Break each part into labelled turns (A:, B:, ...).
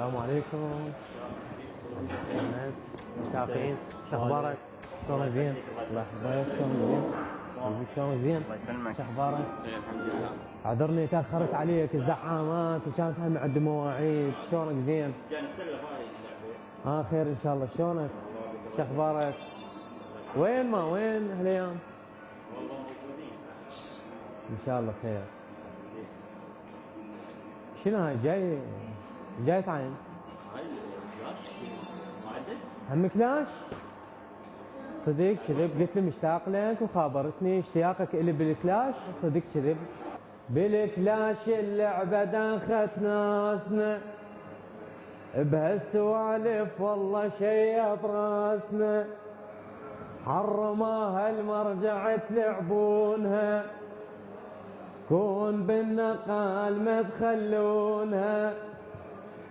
A: السلام عليكم. متابعين، شو اخبارك؟ شلونك؟ زين؟ الله يحفظك. شلونك؟ زين؟ شلونك؟ زين؟ الله يسلمك. شو اخبارك؟ الحمد لله. اعذرني تاخرت عليك، الزحامات وكانت هم عندي مواعيد. شلونك؟ زين؟ كان السله هاي. خير ان شاء الله. شلونك؟ شو اخبارك؟ وين هالايام؟ والله موجودين ان شاء الله خير. شنو هاي جاي تعين؟ هاي كلاش معدل؟ هم كلاش؟ صدق كذب، قلت لي مشتاق لك وخابرتني اشتياقك الي بالكلاش، صدق كذب. بالكلاش اللعبة داخت ناسنا بهالسوالف والله شي براسنا، حرماها المرجع تلعبونها، كون بالنقال ما تخلونها،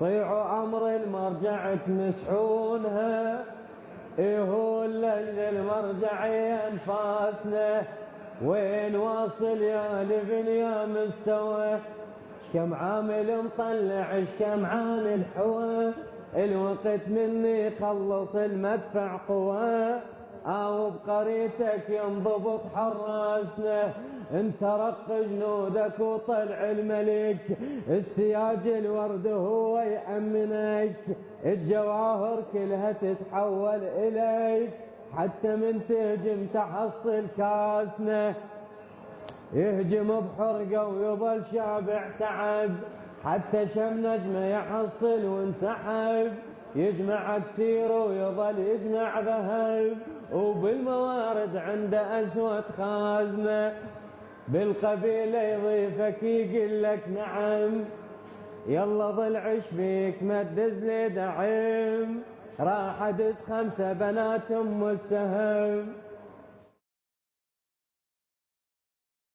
A: طيعوا امر المرجع تمسحونها، هو المرجع يا انفاسنا، وين واصل يا لبن يا مستوى، كم عامل مطلع كم عن الحوى، الوقت مني خلص المدفع قوى، او بقريتك ينضبط حراسنا، انت رق جنودك وطلع الملك، السياج الورد هو يأمنك، الجواهر كلها تتحول اليك، حتى من تهجم تحصل كاسنا، يهجم بحرقه ويظل شابع تعب، حتى كم نجمه يحصل وانسحب، يجمع كسير ويظل يجمع ذهب، وبالموارد عنده اسود خازنه، بالقبيله يضيفك يقول لك نعم، يلا ظل عش بيك ما تدز لي دعم، راح ادز 5 بنات ام السهم.